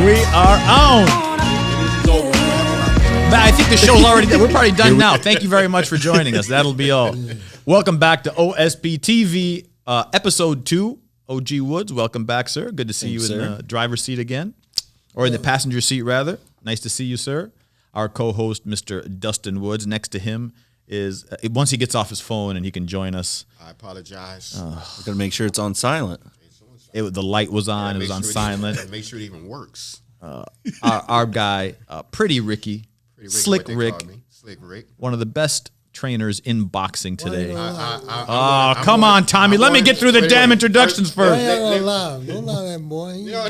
We are on. But I think the show's already done. We're probably done now. Thank you very much for joining us. That'll be all. Welcome back to OSP TV, episode 2. OG Woods, welcome back, sir. Good to see you in the driver's seat again, or in the passenger seat, rather. Nice to see you, sir. Our co-host, Mr. Dustin Woods. Next to him is, once he gets off his phone and he can join us. I apologize. We're going to make sure it's on silent. The light was on. It was on silent. Make sure it even works. Our guy, Pretty Ricky, Slick Rick. Slick Rick. One of the best trainers in boxing today. Come on, Tommy. Let me get through the damn introductions first. Don't lie that boy. No.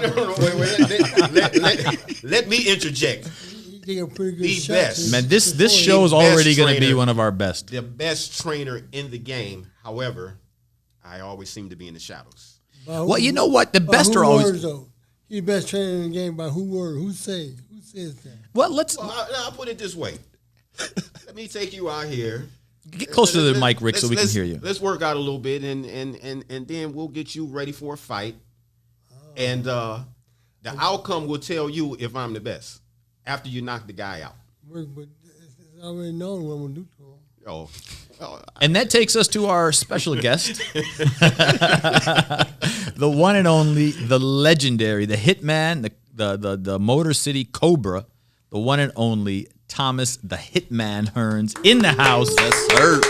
Wait. Let me interject. A pretty good the best. Man, this show is already going to be one of our best. The best trainer in the game. However, I always seem to be in the shadows. Well, you know what? The best are always. He's the best trainer in the game by who word? Who says that? Well, I'll put it this way. Let me take you out here. Get closer to the mic, Rick, so we can hear you. Let's work out a little bit, and then we'll get you ready for a fight. And the outcome will tell you if I'm the best after you knock the guy out. But it's already known what I'm going to do to him. Oh. And that takes us to our special guest, the one and only, the legendary, the Hitman, the Motor City Cobra, the one and only Thomas the Hitman Hearns in the house. Yes, sir.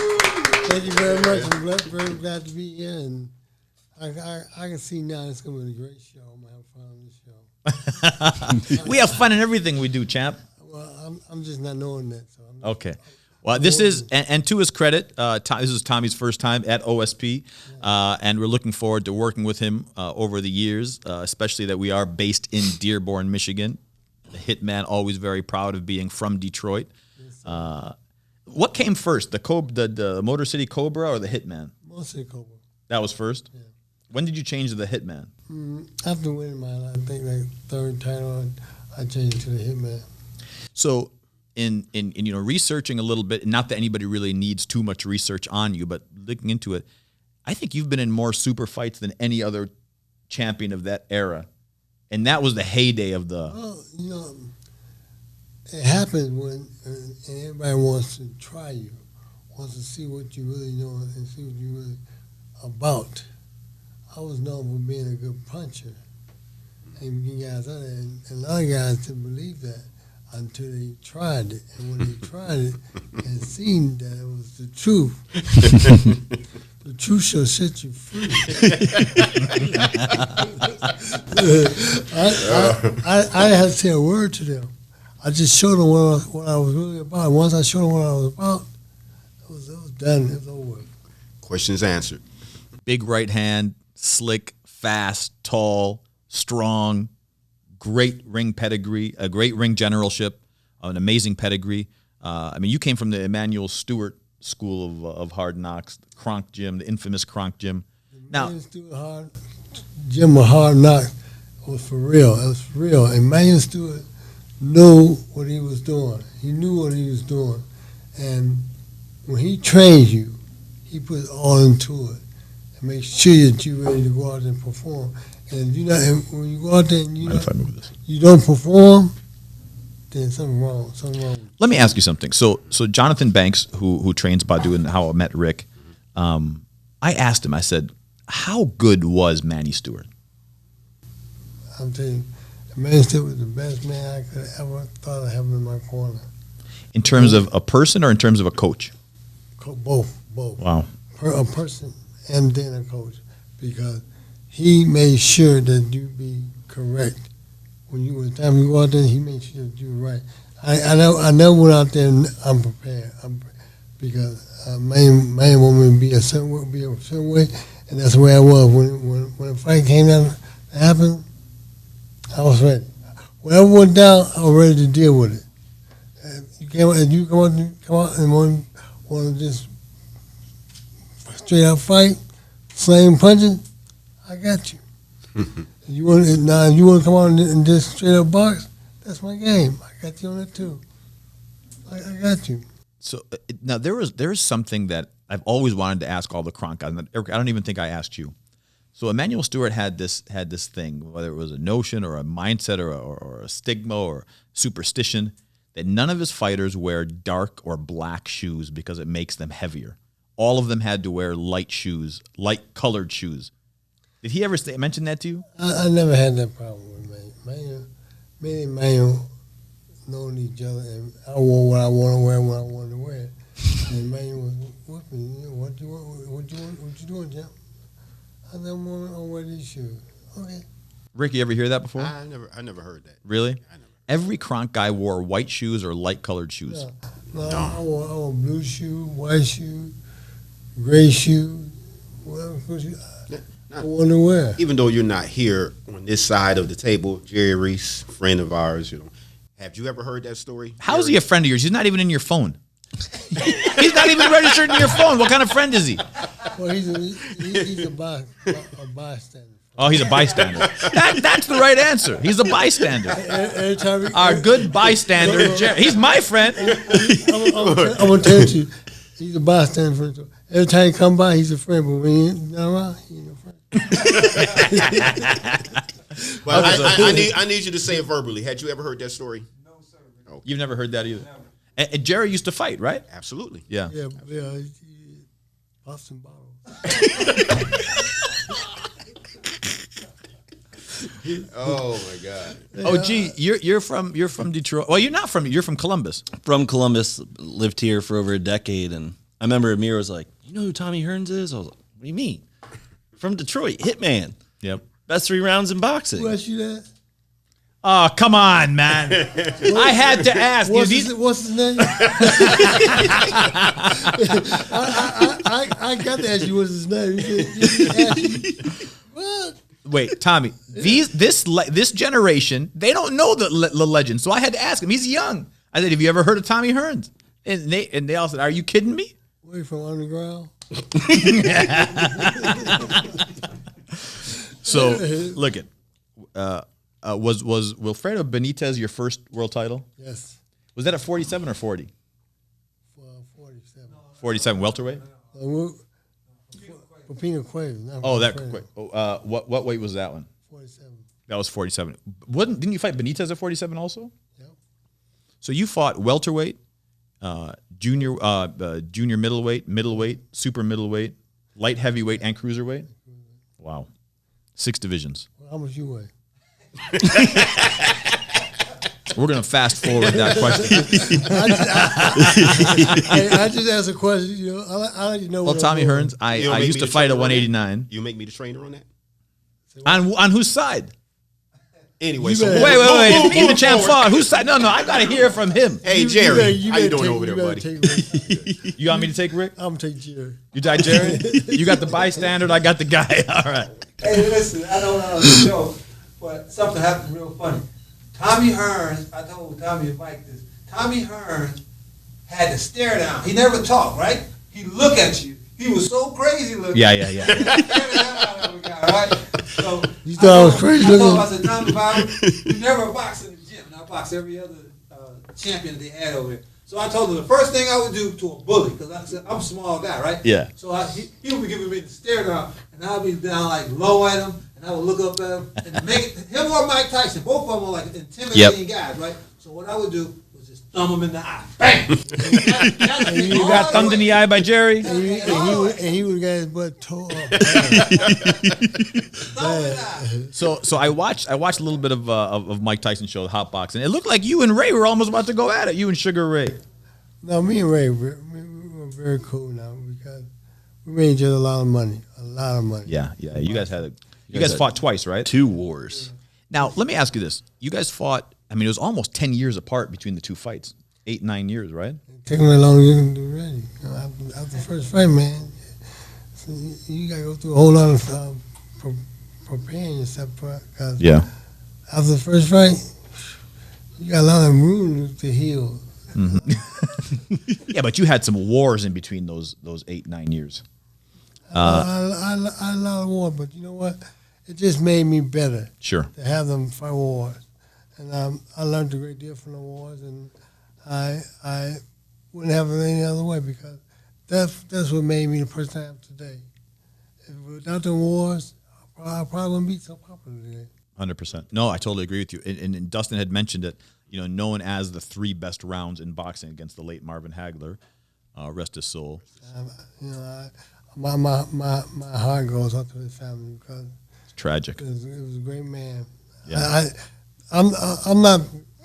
Thank you very much. I'm very glad to be here, and I can see now it's going to be a great show. I'm going to have fun on this show. We have fun in everything we do, champ. Well, I'm just not knowing that. So Okay. Well, this is, and to his credit, this is Tommy's first time at OSP, and we're looking forward to working with him over the years, especially that we are based in Dearborn, Michigan. The Hitman, always very proud of being from Detroit. What came first, the Motor City Cobra or the Hitman? Motor City Cobra. That was first? Yeah. When did you change to the Hitman? After winning my, I think, third title, I changed to the Hitman. So, in researching a little bit, not that anybody really needs too much research on you, but looking into it, I think you've been in more super fights than any other champion of that era. And that was the heyday of the... Well, it happens when everybody wants to try you, wants to see what you really know and see what you're really about. I was known for being a good puncher. And you guys out there, and a lot of guys didn't believe that until they tried it. And when they tried it and seen that it was the truth, the truth shall set you free. I didn't have to say a word to them. I just showed them what I was really about. Once I showed them what I was about, it was done. It was over. Questions answered. Big right hand, slick, fast, tall, strong, great ring pedigree, a great ring generalship, an amazing pedigree. You came from the Emmanuel Stewart School of Hard Knocks, the Kronk Gym, the infamous Kronk Gym. Emmanuel Stewart Gym of Hard Knocks was for real. It was for real. Emmanuel Stewart knew what he was doing. He knew what he was doing. And when he trains you, he puts all into it and makes sure that you're ready to go out there and perform. And when you go out there and you don't perform, then something wrong. Let me ask you something. So Jonathan Banks, who trains Badu and how I met Rick, I asked him, I said, how good was Manny Stewart? I'm telling you, Manny Stewart was the best man I could ever thought of having in my corner. In terms of a person or in terms of a coach? Both. Wow. A person and then a coach, because he made sure that you be correct. When the time you go out there, he made sure that you were right. I never went out there unprepared, because man wanted me to be a certain way, and that's the way I was. When the fight came down to happen, I was ready. Whatever went down, I was ready to deal with it. You come out and want to just straight out fight, slam punching, I got you. You want to come out and just straight up box? That's my game. I got you on that too. I got you. So now there is something that I've always wanted to ask all the Kronk guys. Eric, I don't even think I asked you. So Emmanuel Stewart had this thing, whether it was a notion or a mindset or a stigma or superstition, that none of his fighters wear dark or black shoes because it makes them heavier. All of them had to wear light shoes, light colored shoes. Did he ever mention that to you? I never had that problem with me and Manuel knowing each other, and I wore what I want to wear when I wanted to wear it. And Manuel was whooping, what you doing, Jim? I said, I wear these shoes. Okay. Rick, you ever hear that before? I never heard that. Really? I never. Every Kronk guy wore white shoes or light colored shoes. No, I wore blue shoe, white shoe, gray shoe, whatever shoe I want to wear. Even though you're not here on this side of the table, Jerry Reese, friend of ours, have you ever heard that story? How is he a friend of yours? He's not even in your phone. He's not even registered in your phone. What kind of friend is he? Well, he's a bystander. Oh, he's a bystander. That's the right answer. He's a bystander. Every time Our good bystander, Jerry. He's my friend. I'm gonna tell you, he's a bystander. Every time he come by, he's a friend. But when he's not around, he ain't no friend. Well, I need you to say it verbally. Had you ever heard that story? No, sir. Okay. You've never heard that either. And Jerry used to fight, right? Absolutely. Yeah. Yeah, he pops and bottles. Oh my God. Oh, gee, you're from Detroit. Well, you're not from. You're from Columbus. From Columbus, lived here for over a decade, and I remember Amer was like, "You know who Tommy Hearns is?" I was like, "What do you mean?" From Detroit, Hitman. Yep. Best 3 rounds in boxing. Who asked you that? Oh, come on, man. I had to ask. What's his name? I got to ask you what's his name. What? Wait, Tommy. This generation, they don't know the legend. So I had to ask him. He's young. I said, "Have you ever heard of Tommy Hearns?" And they all said, "Are you kidding me?" Where you from, underground? So look at. Was Wilfredo Benitez your first world title? Yes. Was that at 47 or 40? 47. 47 welterweight. Pepino Cuevas. Oh, that quick. What weight was that one? 47. That was 47. Didn't you fight Benitez at 47 also? Yep. So you fought welterweight, junior middleweight, super middleweight, light heavyweight, and cruiserweight. Wow, 6 divisions. Well, how much you weigh? We're gonna fast forward that question. I just asked a question. I let you know. Well, Tommy Hearns, I used to fight at 189. You make me the trainer on that? On whose side? Anyway, Wait. Even champ fought. Whose side? No, I gotta hear from him. Hey, Jerry, how you doing over there, buddy? You want me to take Rick? I'm gonna take Jerry. You die, Jerry? You got the bystander. I got the guy. All right. Hey, listen, I don't know the show, but something happened real funny. Tommy Hearns, I told Tommy and Mike this. Tommy Hearns had to stare down. He never talked, right? He look at you. He was so crazy looking. Yeah. He scared the hell out of the guy, right? So You thought I was crazy looking? I said, Tommy, Bobby, you never box in the gym. And I box every other champion they had over there. So I told him the first thing I would do to a bully, because I said, I'm a small guy, right? Yeah. So he would be giving me the stare down, and I would be down like low at him, and I would look up at him, and make it, him or Mike Tyson, both of them were like intimidating guys, right? So what I would do was just thumb him in the eye. Bang! You got thumbed in the eye by Jerry? And he would have got his butt tore up. So I watched a little bit of Mike Tyson show, Hot Boxing. It looked like you and Ray were almost about to go at it. You and Sugar Ray. No, me and Ray, we're very cool now because we made each other a lot of money. Yeah. You guys fought twice, right? 2 wars. Now let me ask you this: you guys fought. I mean, it was almost 10 years apart between the 2 fights. 8-9 years, right? It took me as long as you can do ready. After the first fight, man, so you got to go through a whole lot of preparing yourself for it. Yeah. After the first fight, you got a lot of room to heal. Mm-hmm. Yeah, but you had some wars in between those 8-9 years. I had a lot of war, but you know what? It just made me better. Sure. To have them fight wars. And I learned a great deal from the wars, and I wouldn't have it any other way because that's what made me the person I am today. Without the wars, I I probably wouldn't be so popular today. 100%. No, I totally agree with you. And Dustin had mentioned it, known as the 3 best rounds in boxing against the late Marvin Hagler. Rest his soul. My heart goes out to his family because It's tragic. it was a great man. Yeah. I'm not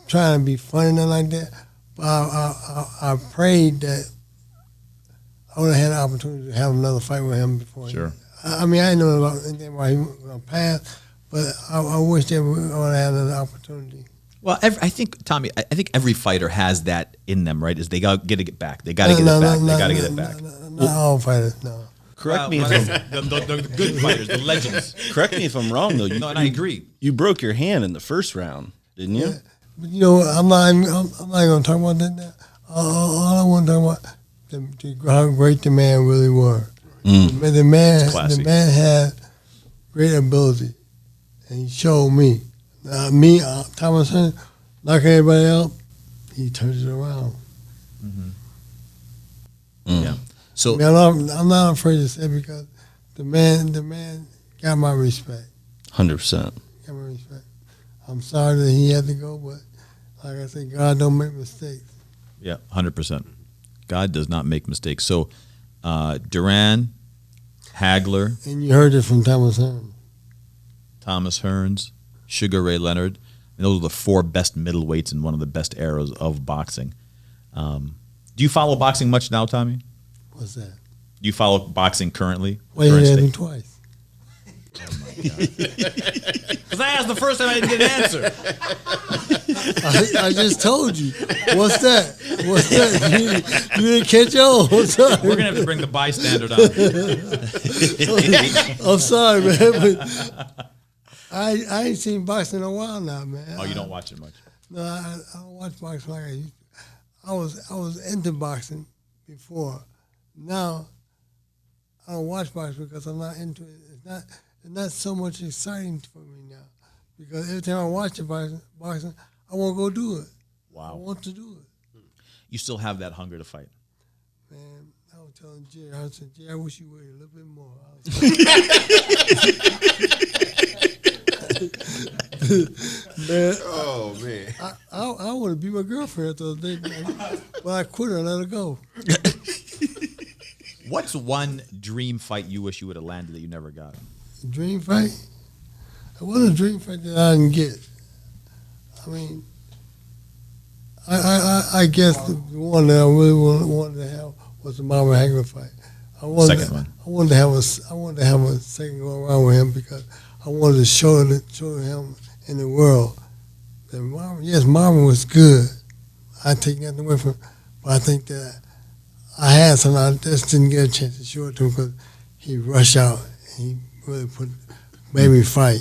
trying to be funny or nothing like that, but I prayed that I would have had an opportunity to have another fight with him before. Sure. I mean, I didn't know about anything why he was going to pass, but I wish that we would have had another opportunity. Well, I think, Tommy, I think every fighter has that in them, right? Is they got to get back. They got to get it back. They got to get it back. Not all fighters, no. Correct me if the good fighters, the legends. correct me if I'm wrong though. No, and I agree. You broke your hand in the first round, didn't you? But I'm not going to talk about that now. All I want to talk about how great the man really was. The man had great ability, and he showed me. Thomas Hearns, like everybody else, he turns it around. Yeah. So I mean, I'm not afraid to say it because the man got my respect. 100%. Got my respect. I'm sorry that he had to go, but like I said, God don't make mistakes. yeah, 100%. God does not make mistakes. So Duran, Hagler, And you heard it from Thomas Hearns. Thomas Hearns, Sugar Ray Leonard. And those are the 4 best middleweights in one of the best eras of boxing. Do you follow boxing much now, Tommy? What's that? Do you follow boxing currently? Well, you Current had me state? twice. Because I asked the first time I didn't get an answer. I just told you. What's that? What's that? You didn't catch on. I'm sorry. We're going to have to bring the bystander down. I'm sorry, man. But I ain't seen boxing in a while now, man. Oh, you don't watch it much. No, I don't watch boxing like I used to. I was into boxing before. Now I don't watch boxing because I'm not into it. It's not so much exciting for me now because every time I watch the boxing, I want to go do it. Wow. I want to do it. You still have that hunger to fight. Man, I was telling Jerry, I said, Jerry, I wish you waited a little bit more. Man, Oh man. I want to be my girlfriend the other day, man. But I quit her and let her go. What's one dream fight you wish you would have landed that you never got? Dream fight? It wasn't a dream fight that I didn't get. I mean, I guess the one that I really wanted to have was the Marvin Hagler fight. I wanted to have a second go around with him because I wanted to show him in the world that Marvin was good. I take nothing away from him, but I think that I had something I just didn't get a chance to show it to him because he rushed out and he really made me fight.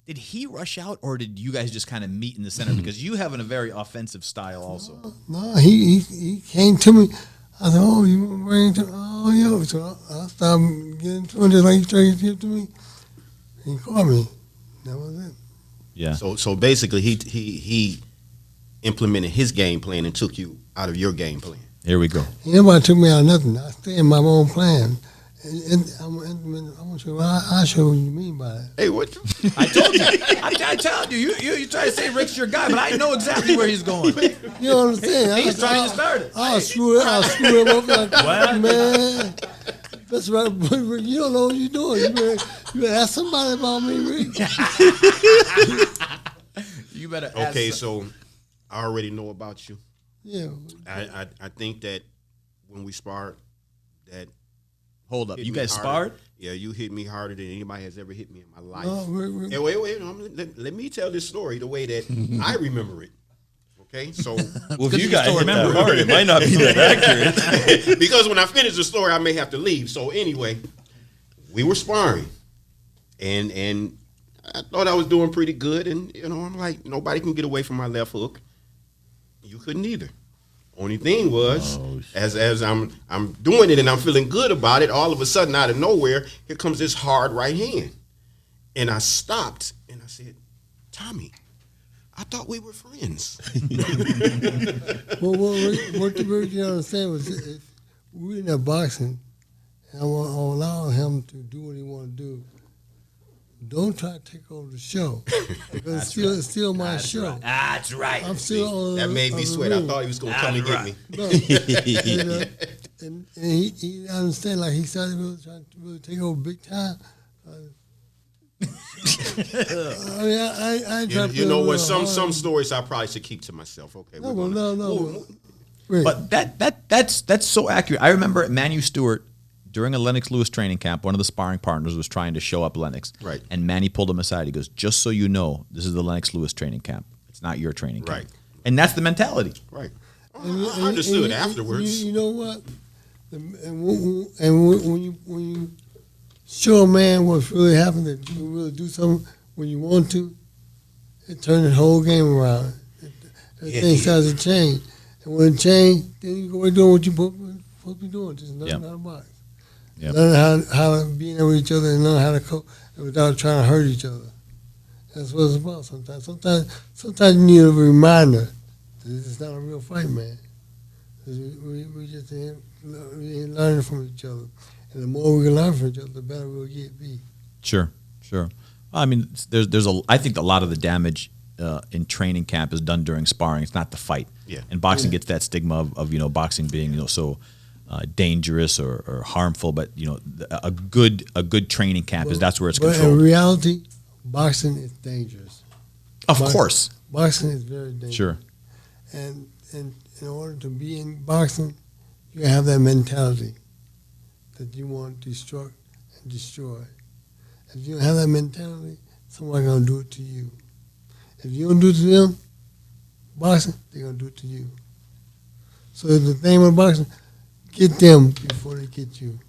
Did he rush out, or did you guys just kind of meet in the center? Because you have a very offensive style, also. No, he came to me. I said, "Oh, you want to bring it to?" Oh, yeah. So I started getting to him just like he tried to get to me. He called me. That was it. Yeah. So basically, he implemented his game plan and took you out of your game plan. Here we go. Nobody took me out of nothing. I stayed in my own plan. And I'm gonna show you. I'll show you what you mean by that. Hey, what? I told you. I told you. You try to say Rick's your guy, but I know exactly where he's going. You know what I'm saying? He's trying to start it. I'll screw him up like What? man. That's right. You don't know what you're doing. You better ask somebody about me, Rick. You better. Okay, ask so I already know about you. Yeah. I think that when we sparred, that Hold up. hit You me guys harder. sparred? Yeah, you hit me harder than anybody has ever hit me in my life. No, Rick. Hey, wait. Let me tell this story the way that I remember it. Okay, so Well, if you you guys still hit that remember. hard, it might not be that accurate. because when I finish the story, I may have to leave. So anyway, we were sparring, and I thought I was doing pretty good, and I'm like, nobody can get away from my left hook. You couldn't either. Only thing was, as I'm doing it and I'm feeling good about it, all of a sudden out of nowhere, here comes this hard right hand, and I stopped and I said, Tommy, I thought we were friends. Well, what the Rick you understand was if we were in that boxing and I want to allow him to do what he want to do. Don't try to take over the show because it's still my show. That's right. I'm still on That made me sweat. I thought he was going to come and get me. No, and he understand, like he started really trying to really take over big time. I mean, I try to You know what? play Some stories I probably should keep to myself. Okay. No. Wait. But that's so accurate. I remember Manu Stewart during a Lennox Lewis training camp. One of the sparring partners was trying to show up Lennox, Right. And Manny pulled him aside. He goes, "Just so you know, this is the Lennox Lewis training camp. It's not your training camp." Right. And that's the mentality. Right. I understood afterwards. You know what? When you show a man what's really happened, that you can really do something when you want to, it turns the whole game around. Everything starts to change. And when it changes, then you go doing what you're supposed to be doing. Just learn how to box. Yep. Learn how to be there with each other and learn how to cope without trying to hurt each other. That's what it's about sometimes. Sometimes you need a reminder that it's not a real fight, man. We just ain't learning from each other. And the more we can learn from each other, the better we'll be. Sure. I mean, I think a lot of the damage in training camp is done during sparring. It's not the fight. Yeah. And boxing gets that stigma of boxing being so dangerous or harmful. But a good training camp that's where it's But controlled. in reality, boxing is dangerous. Of course. Boxing is very dangerous. Sure. And in order to be in boxing, you have that mentality that you want to destruct and destroy. If you don't have that mentality, somebody's going to do it to you. If you don't do it to them, boxing, they're going to do it to you. So the thing with boxing, get them before they get you.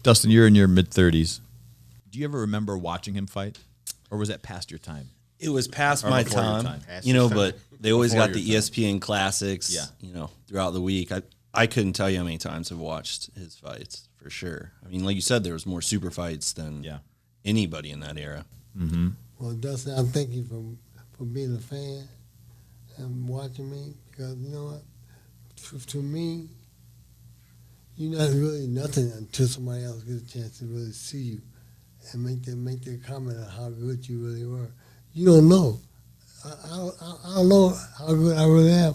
Dustin, you're in your mid-30s. Do you ever remember watching him fight? Or was that past your time? It was past Or my before your time, time. but they always Before got the your ESPN classics, throughout the week. I couldn't tell you how many times I've watched his fights, for sure. I mean, like you said, there was more super fights than anybody in that era. Mm-hmm. Well, Dustin, I thank you for being a fan and watching me, because you know what? To me, you're not really nothing until somebody else gets a chance to really see you and make their comment on how good you really were. You don't know. I don't know how good I really am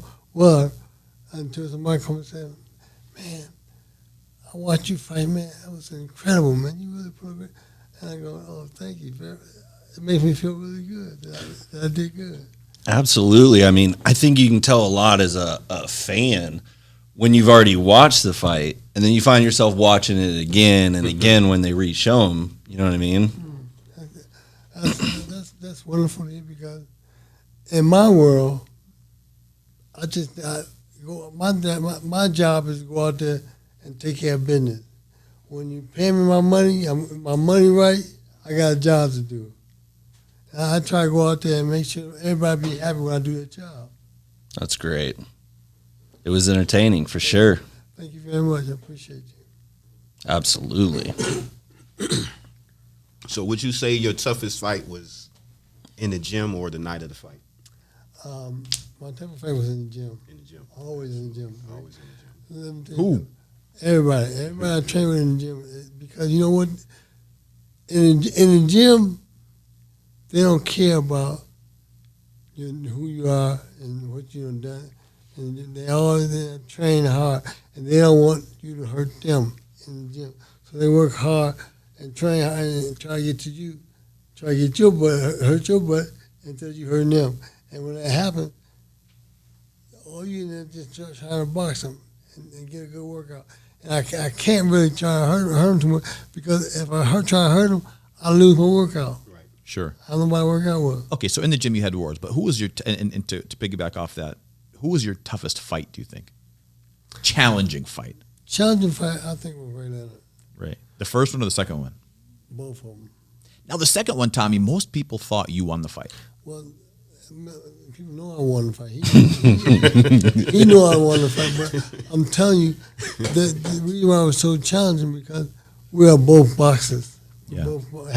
until somebody comes and says, "Man, I watched you fight, man. That was incredible, man. You really put it." And I go, "Oh, thank you. It makes me feel really good that I did good." Absolutely. I mean, I think you can tell a lot as a fan when you've already watched the fight, and then you find yourself watching it again and again when they re-show them. You know what I mean? That's wonderful to hear, because in my world, my job is to go out there and take care of business. When you pay me my money right, I got a job to do. And I try to go out there and make sure everybody be happy when I do their job. That's great. It was entertaining, for sure. Thank you very much. I appreciate you. Absolutely. So would you say your toughest fight was in the gym or the night of the fight? My toughest fight was in the gym. In the gym. Always in the gym. Always in the gym. Who? Everybody I train with in the gym, because you know what? In the gym, they don't care about who you are and what you have done, and they always train hard, and they don't want you to hurt them in the gym. So they work hard and train hard and try to get to you, try to get your butt, hurt your butt until you hurt them. And when that happens, all you need is just try to box them and get a good workout. And I can't really try to hurt them too much, because if I try to hurt them, I lose my workout. Right. Sure. I don't know my workout with. Okay, so in the gym you had wars, but who was your and to piggyback off that, who was your toughest fight? Do you think? Challenging fight. Challenging fight, I think was Ray Leonard. Right. The first one or the second one? Both of them. Now the second one, Tommy. Most people thought you won the fight. Well, people know I won the fight. He knew I won the fight, but I'm telling you, the reason why it was so challenging, because we are both boxers. Yeah. We both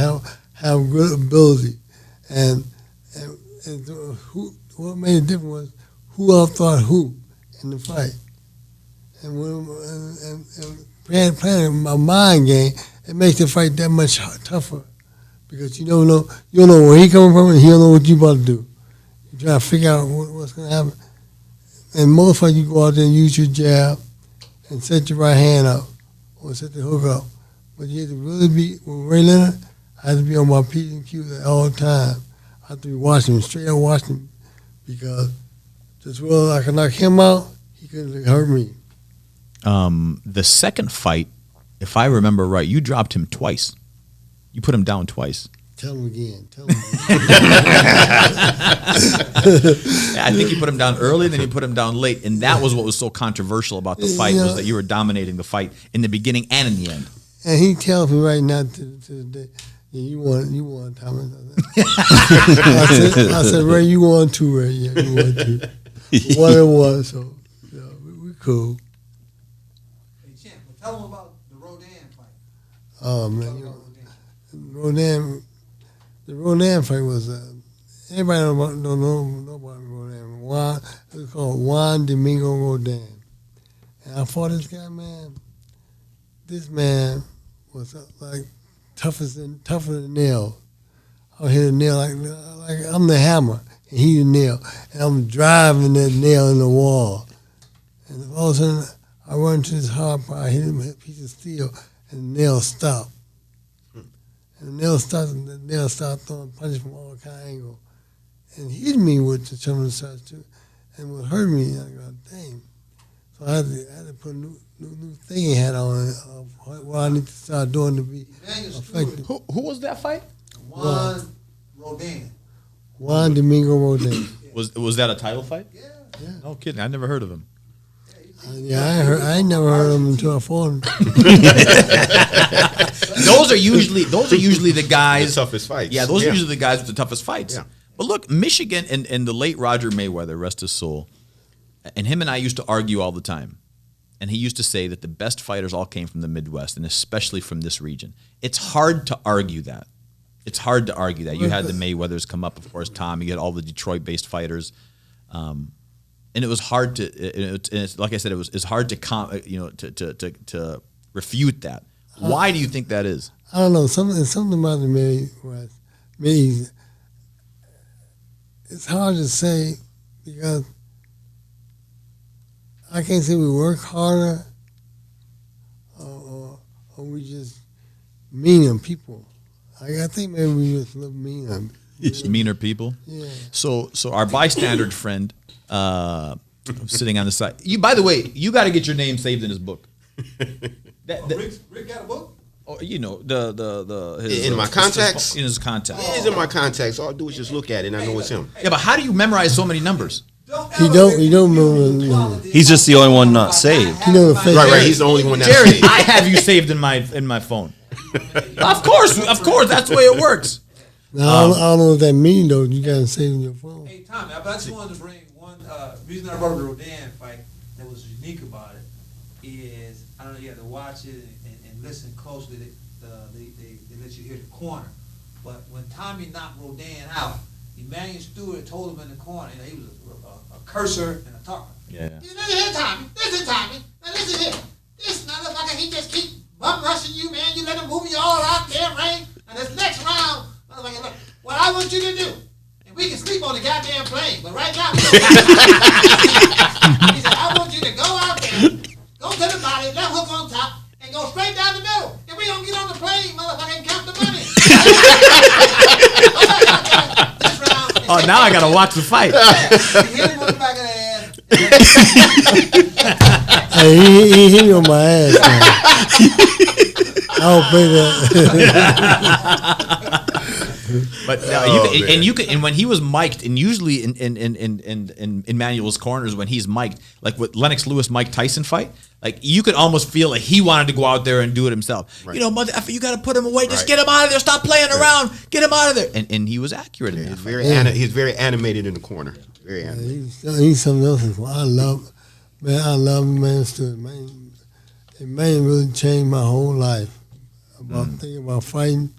have good ability, and what made it different was who outthought who in the fight, and playing a mind game, it makes the fight that much tougher because you don't know where he coming from and he don't know what you about to do. You try to figure out what's going to happen. And most fights, you go out there and use your jab and set your right hand up or set the hook up. But you have to really be, with Ray Leonard, I have to be on my P's and Q's at all time. I have to be watching him, straight up watching him, because as well as I can knock him out, he couldn't hurt me. The second fight, if I remember right, you dropped him twice. You put him down twice. Tell him again. Yeah, I think you put him down early, then you put him down late, and that was what was so controversial about the fight, was that you were dominating the fight in the beginning and in the end. And he tells me right now to the day, yeah, you won, Thomas. I said, Ray, you won too, Ray. Yeah, you won too. 1-1, so yeah, we cool. Hey, Champ, tell him about the Rodan fight. Oh man, the Rodan fight was everybody don't know about Rodan. It was called Juan Domingo Rodan, and I fought this guy, man. This man was like tougher than nail. I hit a nail like I'm the hammer and he the nail, and I'm driving that nail in the wall. And all of a sudden, I run to this hard part, I hit him with a piece of steel, and the nail stopped. And the nail stopped throwing punches from all kind of angles, and hit me with the terminal size too, and what hurt me, I go, dang. So I had to put a new thinking hat on of what I need to start doing to be effective. Who was that fight? Juan Rodan. Juan Domingo Rodan. Was that a title fight? Yeah. No kidding. I never heard of him. I ain't never heard of him until I fought him. Those are usually the guys. The toughest fights. Yeah, those are usually the guys with the toughest fights. Yeah. But look, Michigan and the late Roger Mayweather, rest his soul, and him and I used to argue all the time. And he used to say that the best fighters all came from the Midwest, and especially from this region. It's hard to argue that. It's hard to argue that. You had the Mayweathers come up, of course, Tom. You had all the Detroit-based fighters. And it was hard to, like I said, it's hard to refute that. Why do you think that is? I don't know. Something about the Midwest. It's hard to say because I can't say we work harder or we just meaner people. I think maybe we just look meaner. Just meaner people? Yeah. So our bystander friend sitting on the side. By the way, you got to get your name saved in his book. Rick got a book? Oh, you know, his, in my contacts? In his contacts. It is in my contacts. All I do is just look at it and I know it's him. Yeah, but how do you memorize so many numbers? He don't remember. He's just the only one not saved. He know the face. Right. He's the only one that's Jerry, saved. I have you saved in my phone. Of course, that's the way it works. Now, I don't know what that means though. You got to save in your phone. Hey, Tommy, I just wanted to bring one reason I brought up the Rodan fight that was unique about it is, I don't know, you have to watch it and listen closely. They let you hear the corner. But when Tommy knocked Rodan out, Emmanuel Stewart told him in the corner, he was a cursor and a talker. Yeah. Listen here, Tommy. Listen, Tommy. Now listen here. This motherfucker, he just keep bum rushing you, man. You let him move you all out there, ring. And this next round, motherfucker, look, what I want you to do, and we can sleep on the goddamn plane, but right now, he said, I want you to go out there, go to the body, left hook on top, and go straight down the middle. And we gonna get on the plane, motherfucker, and count the money. This round. Oh, now I gotta watch the fight. He hit him on the back of the ass. Hey, he hit me on my ass. Man. I don't play that. But and when he was mic'd, and usually in Emmanuel's corners when he's mic'd, like with Lennox Lewis Mike Tyson fight, like you could almost feel like he wanted to go out there and do it himself. Right. You know, motherfucker, you got to put him away. Just get him out of there. Stop playing around. Get him out of there. And he was accurate in that. He's very animated in the corner. Very animated. He's something else. I love man Stewart. Man really changed my whole life. Thinking about fighting.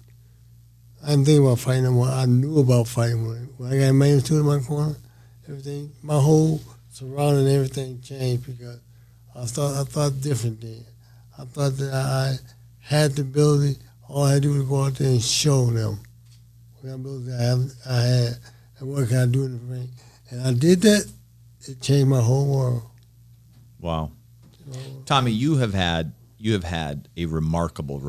I didn't think about fighting anymore. I knew about fighting when I got Man Stewart in my corner. Everything, my whole surrounding, everything changed because I thought different then. I thought that I had the ability. All I had to do was go out there and show them what ability I had and what can I do in the ring. And I did that. It changed my whole world. Wow. Tommy, you have had a remarkable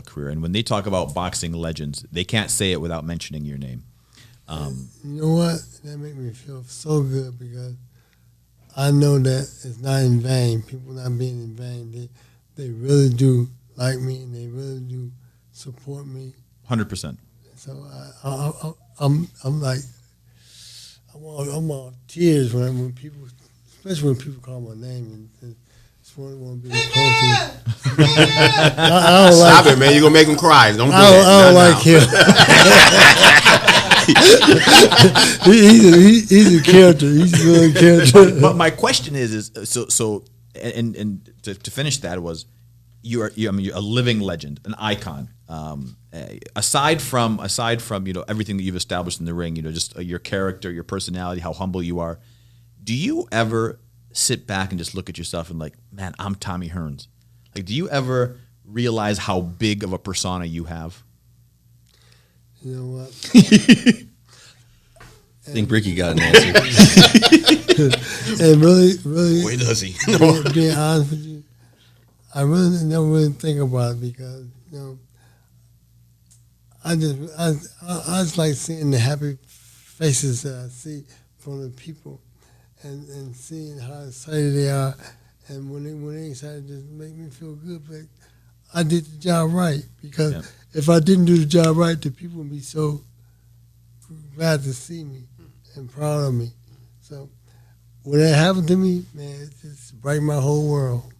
career. And when they talk about boxing legends, they can't say it without mentioning your name. You know what? That made me feel so good because I know that it's not in vain. People not being in vain. They really do like me and they really do support me. 100%. So I'm like I'm all tears when people, especially when people call my name and just want to be close to me. I don't like. Stop it, man! You're gonna make him cry. Don't do I that. don't like him. He's a character. He's a really character. But my question is so and to finish that was you're a living legend, an icon. Aside from everything that you've established in the ring, just your character, your personality, how humble you are. Do you ever sit back and just look at yourself and like, man, I'm Tommy Hearns? Like, do you ever realize how big of a persona you have? You know what? I think Ricky got an answer. And really, Boy, does he? being honest with you, I really never really think about it because I just like seeing the happy faces that I see from the people, and seeing how excited they are, and when they excited, just make me feel good. But I did the job right because if I didn't do the job right, the people would be so glad to see me and proud of me. So when that happened to me, man, it just brightened my whole world.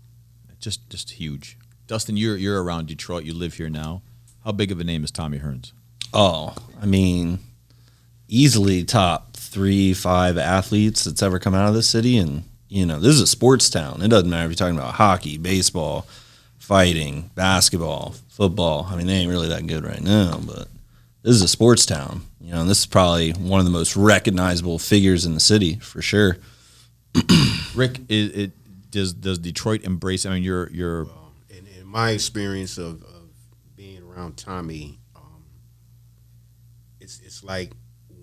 Just huge. Dustin, you're around Detroit. You live here now. How big of a name is Tommy Hearns? Oh, I mean, easily top 3-5 athletes that's ever come out of this city. And, this is a sports town. It doesn't matter if you're talking about hockey, baseball, fighting, basketball, football. I mean, they ain't really that good right now, but this is a sports town. And this is probably one of the most recognizable figures in the city for sure. Rick, does Detroit embrace? I mean, you're in my experience of being around Tommy, it's like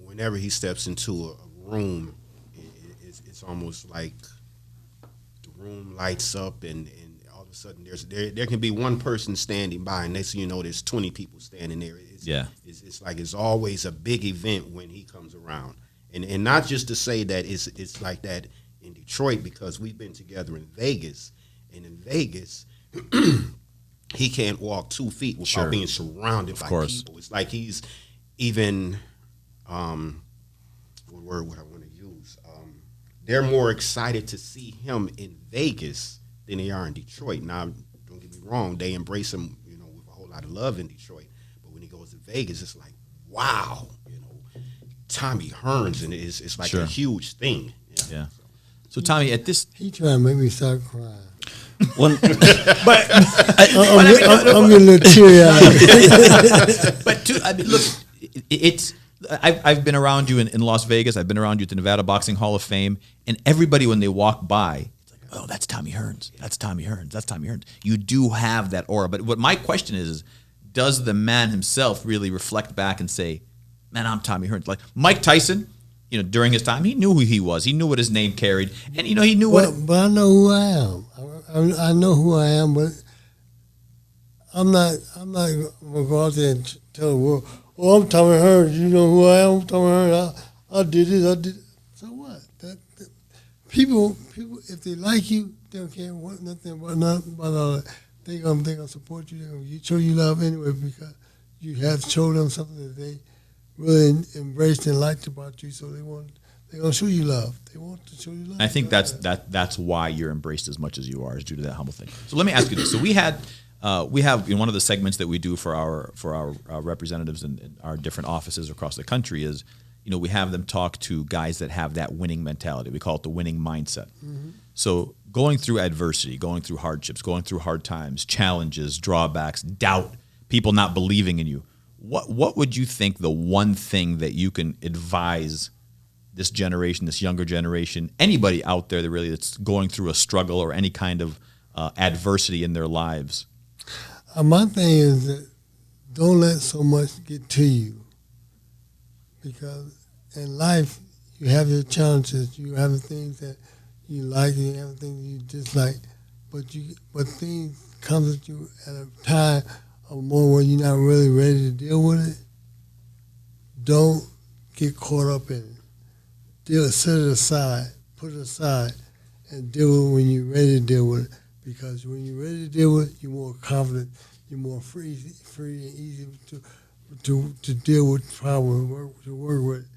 whenever he steps into a room, it's almost like the room lights up, and all of a sudden there can be one person standing by, and next thing you know, there's 20 people standing there. It's like it's always a big event when he comes around, and not just to say that it's like that in Detroit, because we've been together in Vegas, and in Vegas he can't walk 2 feet without being surrounded by people. It's like he's even what word would I want to use? They're more excited to see him in Vegas than they are in Detroit. Now, don't get me wrong, they embrace him, with a whole lot of love in Detroit. But when he goes to Vegas, it's like, wow, Tommy Hearns, and it's like a huge thing. Yeah. So Tommy, at this, He trying to make me start crying. One, I'm getting a little teary-eyed. but look, it's. I've been around you in Las Vegas. I've been around you at the Nevada Boxing Hall of Fame, and everybody when they walk by, it's like, oh, that's Tommy Hearns. That's Tommy Hearns. That's Tommy Hearns. You do have that aura. But what my question is does the man himself really reflect back and say, man, I'm Tommy Hearns? Like Mike Tyson, during his time, he knew who he was. He knew what his name carried, and he knew what. But I know who I am. I know who I am, but I'm not gonna go out there and tell the world, oh, I'm Tommy Hearns. You know who I am? I'm Tommy Hearns. I did it. So what? People, if they like you, they don't care nothing about all that. They gonna support you. They're gonna show you love anyway because you have to show them something that they really embraced and liked about you. So they're gonna show you love. They want to show you love. I think that's why you're embraced as much as you are, is due to that humble thing. So let me ask you this. So we have one of the segments that we do for our representatives in our different offices across the country is, we have them talk to guys that have that winning mentality. We call it the winning mindset. Mm-hmm. So going through adversity, going through hardships, going through hard times, challenges, drawbacks, doubt, people not believing in you. What would you think the one thing that you can advise this generation, this younger generation, anybody out there that's going through a struggle or any kind of adversity in their lives? My thing is that don't let so much get to you, because in life you have your challenges, you have the things that you like, you have the things you dislike, but things come at you at a time of more where you're not really ready to deal with it. Don't get caught up in it. Set it aside, put it aside, and deal with it when you're ready to deal with it. Because when you're ready to deal with it, you're more confident, you're more free and easy to deal with problems, to work with.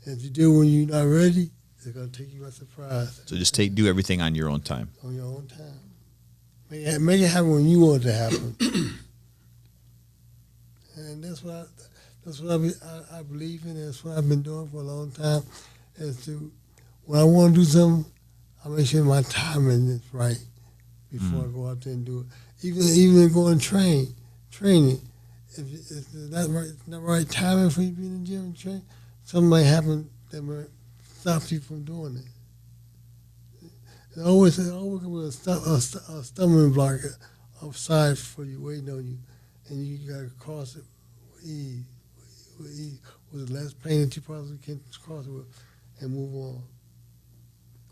And if you deal when you're not ready, it's gonna take you by surprise. So just do everything on your own time. On your own time. Make it happen when you want it to happen. And that's what I believe in. That's what I've been doing for a long time. Is to, when I want to do something, I make sure my timing is right before I go out there and do it. Even going training, if it's not right timing for you to be in the gym and train, something might happen that might stop you from doing it. It always comes with a stumbling block outside for you waiting on you, and you got to cross it with ease, with less pain that you possibly can cross it with, and move on.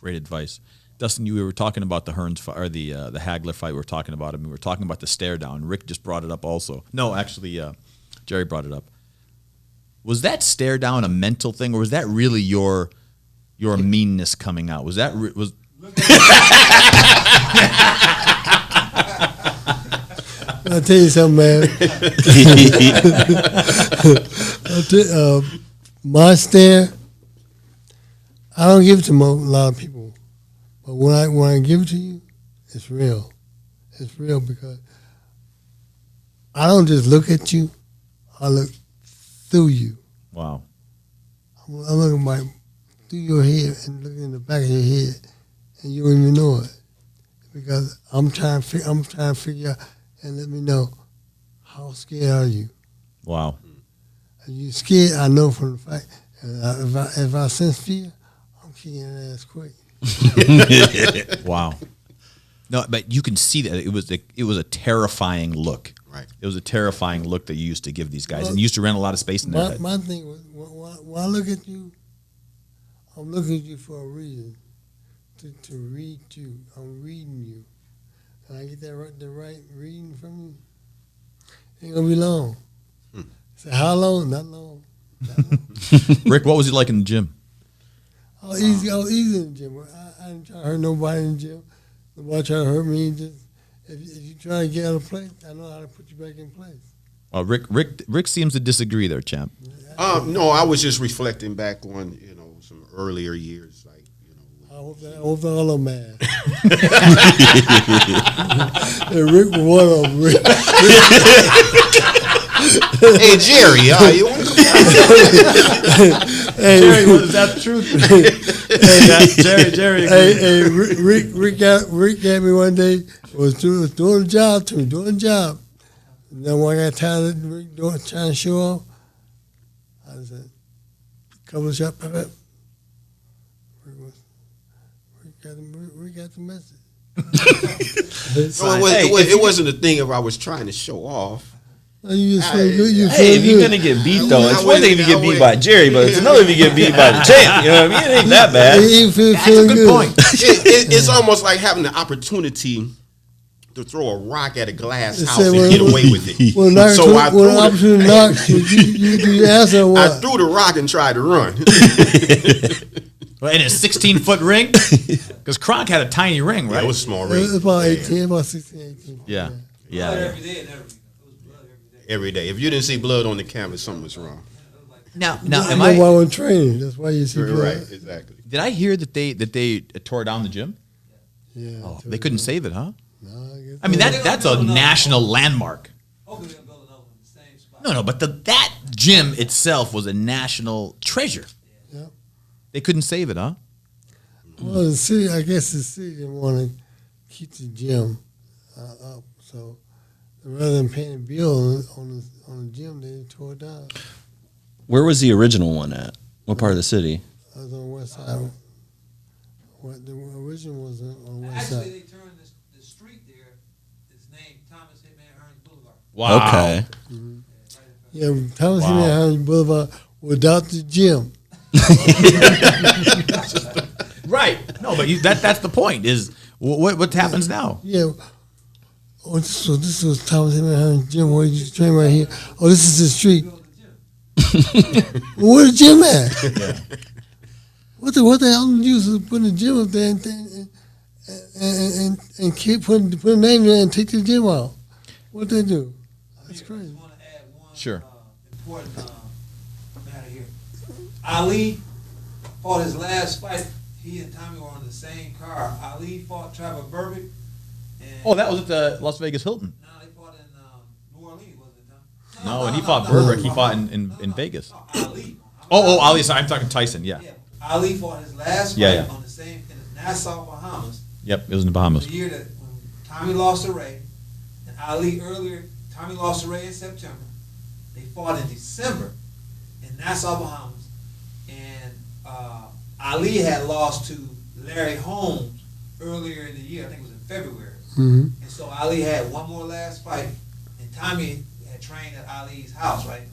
Great advice. Dustin, we were talking about the Hearns fight, or the Hagler fight. We were talking about it. We were talking about the stare down. Rick just brought it up also. No, actually, Jerry brought it up. Was that stare down a mental thing, or was that really your meanness coming out? Was that was? I'll tell you something, man. My stare, I don't give it to a lot of people, but when I give it to you, it's real. It's real because I don't just look at you; I look through you. Wow. I'm looking through your head and looking in the back of your head, and you don't even know it, because I'm trying to figure out and let me know, how scared are you? Wow. Are you scared? I know from the fact. If I sense fear, I'm kicking that ass quick. Wow. No, but you can see that it was a terrifying look. Right. It was a terrifying look that you used to give these guys, and you used to rent a lot of space in their head. My thing was, when I look at you, I'm looking at you for a reason, to read you. I'm reading you. And I get the right reading from you, ain't gonna be long. So how long? Not long. Rick, what was it like in the gym? I was easy in the gym. I didn't try to hurt nobody in the gym. Nobody tried to hurt me. Just if you try to get out of place, I know how to put you back in place. Rick seems to disagree there, champ. No, I was just reflecting back on some earlier years, like I hope they're all mad. And Rick was one of them. Hey Jerry, you want to Jerry, is that the truth? Jerry. Rick got me one day. Was doing a job to me, doing a job. And then when I got tired of Rick trying to show off, I said, couple of shots, Rick got the message. It wasn't a thing if I was trying to show off. You just feel good. If you're gonna get beat though, it's one thing if you get beat by Jerry, but it's another if you get beat by the champ. You know what I mean? It ain't that bad. That's a good point. It's almost like having the opportunity to throw a rock at a glass house and get away with it. So I threw you answer what? I threw the rock and tried to run. Well, in a 16-foot ring? Because Kronk had a tiny ring, right? Yeah, it was a small ring. It was about 18, about 16, 18. Yeah. Blood every day and everything. It was blood every day. Every day. If you didn't see blood on the canvas, something was wrong. Now, Am I was training? That's why you see blood. Right, exactly. Did I hear that they tore down the gym? Yeah. Oh, they couldn't save it, huh? No, I mean, that's a national landmark. Hopefully they'll build another one in the same spot. No, but that gym itself was a national treasure. Yeah. They couldn't save it, huh? Well, the city, I guess the city didn't want to keep the gym up, so rather than paying a bill on the gym, they tore it down. Where was the original one at? What part of the city? I was on the west side. The original was on the west side. Actually, they turned the street there Wow. Okay. Yeah, Thomas Hitman Hearns Boulevard without the gym. Right. No, but that's the point. Is what happens now? Yeah. Oh, this was Thomas Hitman Hearns gym where you train right here. Oh, this is the street. Where the gym at? Yeah. What the hell did you use to put the gym up there and keep put a name there and take the gym out? What they do? That's I crazy. just want to add one Sure. important matter here. Ali fought his last fight. He and Tommy were on the same car. Ali fought Trevor Burbick. And Oh, that was at the Las Vegas Hilton. No, they fought in New Orleans, wasn't it, Tom? No, and he fought Burbick. He fought in Vegas. No, Ali. Oh, Ali. Sorry, I'm talking Tyson. Yeah. Yeah. Ali fought his last fight Yeah. on the same in Nassau, Bahamas. Yep. It was in the Bahamas. The year that when Tommy lost to Ray, and Ali earlier, Tommy lost to Ray in September. They fought in December in Nassau, Bahamas, and Ali had lost to Larry Holmes earlier in the year. I think it was in February. Mm-hmm. And so Ali had one more last fight, and Tommy had trained at Ali's house, right,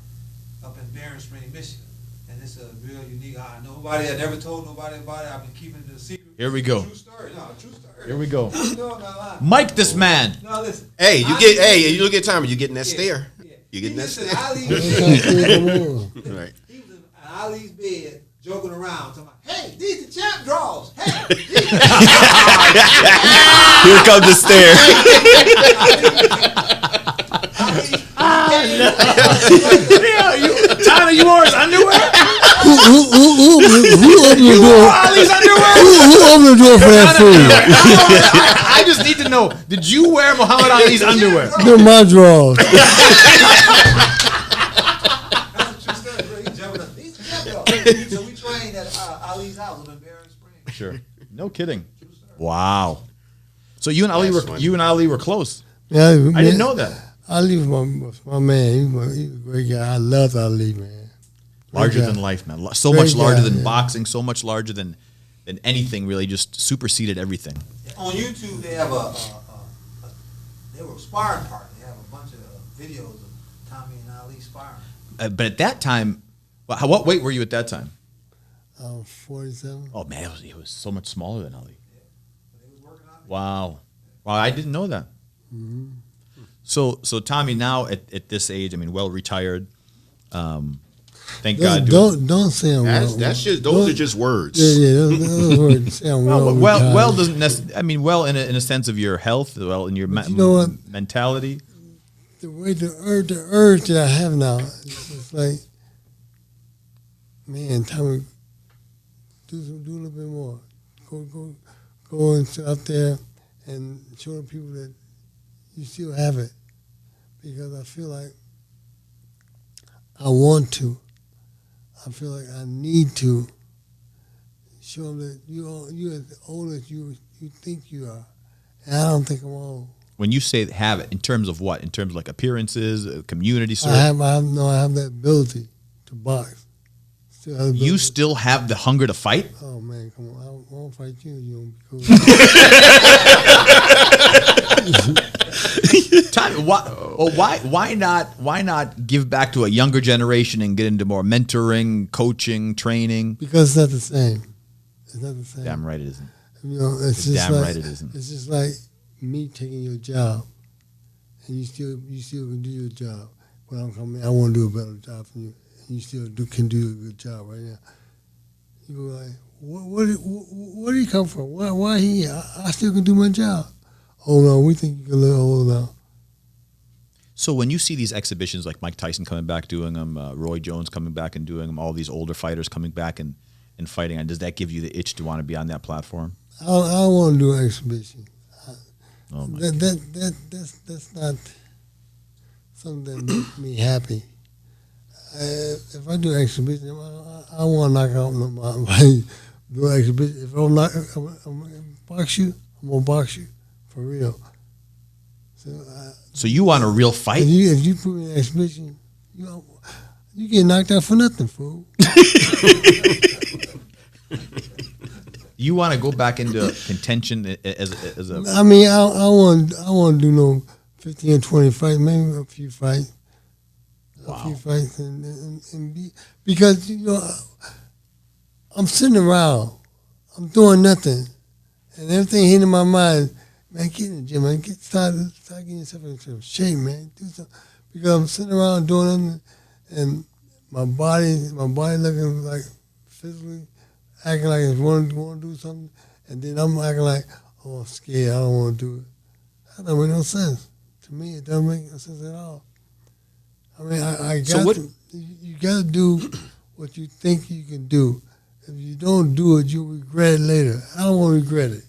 up in Barron Spring, Michigan. And it's a real unique. Nobody, I never told nobody about it. I've been keeping it a secret. Here we go. True story. No, true story. Here we go. No, I'm not lying. Mike, this man. No, listen. Hey, you look at Tommy, you getting that stare. Yeah. You getting that He stare. Ali, Right. he was in Ali's bed joking around, talking about, hey, these the champ draws. Hey, these Here comes the stare. Tyler, you wore his underwear? Who opened the door? Ali's underwear? Who opened the door for that food? I just need to know. Did you wear Muhammad Ali's underwear? They're my drawers. That's a true story, bro. He jumping up. These the champ draws. So we trained at Ali's house up in Barron Springs. Sure. No kidding. Wow. So you and Ali That's were funny. close. Yeah, I didn't know that. Ali was my man. He was a great guy. I loved Ali, man. Larger guy. than life, man. So Great much larger guy, than yeah. boxing. So much larger than anything. Really, just superseded everything. On YouTube, they have they were a sparring partner. They have a bunch of videos of Tommy and Ali sparring. But at that time, what weight were you at that time? 47. Oh man, he was so much smaller than Ali. They was working out. Wow. I didn't know that. Mm-hmm. So Tommy, now at this age, I mean, well retired. Thank God. Don't say I'm That's just those are just words. Yeah, those words. Say I'm Well doesn't necessarily. I mean, well in a sense of your health, well in your you know what? mentality. The way the urge that I have now, it's like, man, Tommy, do a little bit more. Go out there and show the people that you still have it, because I feel like I want to. I feel like I need to show them that you're as old as you think you are, and I don't think I'm old. When you say have it, in terms of what? In terms of like appearances, community service? I have that ability to box. Still have the You ability. still have the hunger to fight? Oh man, come on! I won't fight you. You won't be cool. Tommy, why not give back to a younger generation and get into more mentoring, coaching, training? Because it's not the same. It's not the same. Damn right it isn't. You know, it's just Damn like, right it isn't. It's just like me taking your job, and you still can do your job. But I'm coming. I want to do a better job than you, and you still can do a good job right now. You go like, where did he come from? Why he? I still can do my job. Oh no, we think you can live old now. So when you see these exhibitions like Mike Tyson coming back doing them, Roy Jones coming back and doing them, all these older fighters coming back and fighting, and does that give you the itch to want to be on that platform? I don't want to do an exhibition. Oh my That's not something that makes me happy. If I do an exhibition, I want to knock out my do an exhibition. If I'm not, I'm box you, I'm gonna box you for real. So you want a real fight? If you put me in an exhibition, you get knocked out for nothing, fool. You want to go back into contention as a? I mean, I want to do no 15 or 20 fights, maybe a few fights. Wow. A few fights. Because, I'm sitting around. I'm doing nothing. And everything hitting my mind, man, get in the gym, man. Start getting yourself into shape, man. Do something. Because I'm sitting around doing nothing, and my body looking like physically acting like I want to do something, and then I'm acting like, oh, I'm scared, I don't want to do it. That don't make no sense. To me, it doesn't make no sense at all. I mean, you got to do what you think you can do. If you don't do it, you'll regret it later. I don't want to regret it.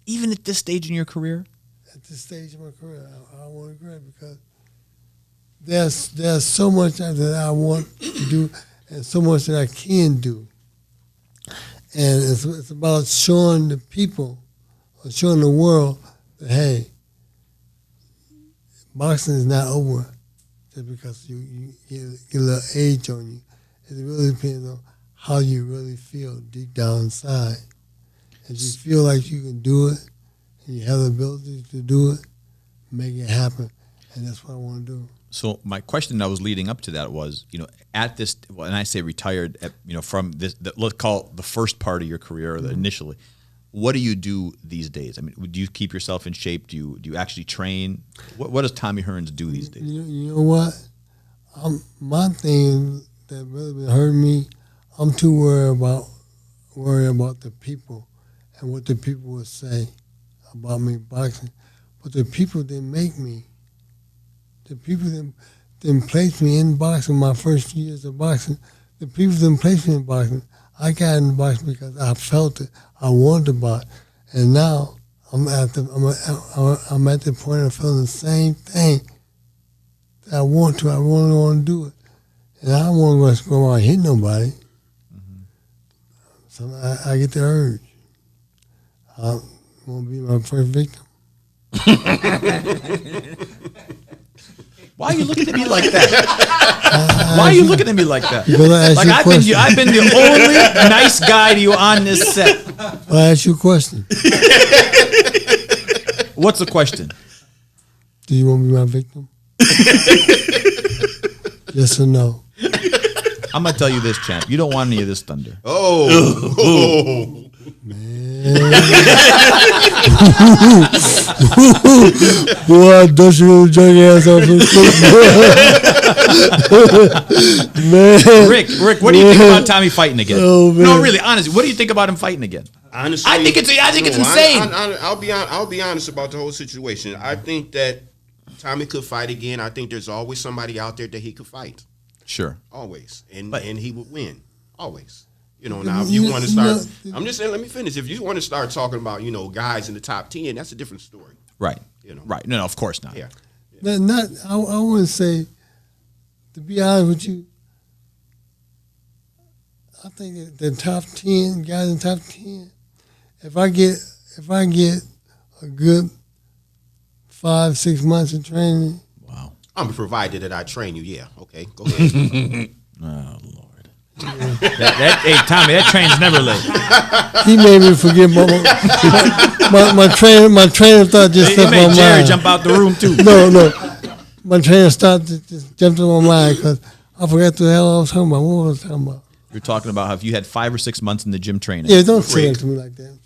Even at this stage in your career? At this stage of my career, I don't want to regret it because there's so much that I want to do and so much that I can do. And it's about showing the people, or showing the world that, hey, boxing is not over just because you get a little age on you. It really depends on how you really feel deep down inside. If you feel like you can do it and you have the ability to do it, make it happen. And that's what I want to do. So my question that was leading up to that was, at this, and I say retired, from this, let's call it the first part of your career, or initially, what do you do these days? I mean, do you keep yourself in shape? Do you actually train? What does Tommy Hearns do these days? You know what? My thing that really been hurting me, I'm too worried about the people and what the people will say about me boxing. But the people that make me, the people that place me in boxing, my first few years of boxing, the people that place me in boxing, I got in boxing because I felt it. I wanted to box. And now I'm at the point of feeling the same thing that I want to. I really want to do it. And I don't want to go around and hit nobody. Mm-hmm. So I get the urge. I want to be my first victim. Why are you looking at me like that? Why are you looking at me like that? Like I've been the only nice guy to you on this set. Well, I ask you a question. What's the question? Do you want to be my victim? Yes or no? I'm gonna tell you this, champ. You don't want any of this thunder. Oh. Man. Boy, Dustin will drink ass off his man. Rick, what do you think about Tommy fighting again? Oh, man. No, really, honestly, what do you think about him fighting again? Honestly, I think it's insane. I'll be honest about the whole situation. I think that Tommy could fight again. I think there's always somebody out there that he could fight. Sure. Always. And he would win. Always. Now if you want to start, I'm just saying, let me finish. If you want to start talking about, guys in the top 10, that's a different story. Right. Right. No, of course not. Yeah. I want to say, to be honest with you, I think the top 10, guys in the top 10, if I get a good 5-6 months of training. Wow. I'm provided that I train you. Yeah. Okay. Go ahead. Oh, Lord. Hey, Tommy, that train's never late. He made me forget my trainer thought just He stuck made my Jerry mind. jump out the room, too. No. My trainer started to just jump to my mind because I forgot the hell I was talking about. What was I talking about? You're talking about how if you had 5 or 6 months in the gym training. Yeah, don't say it to me like that.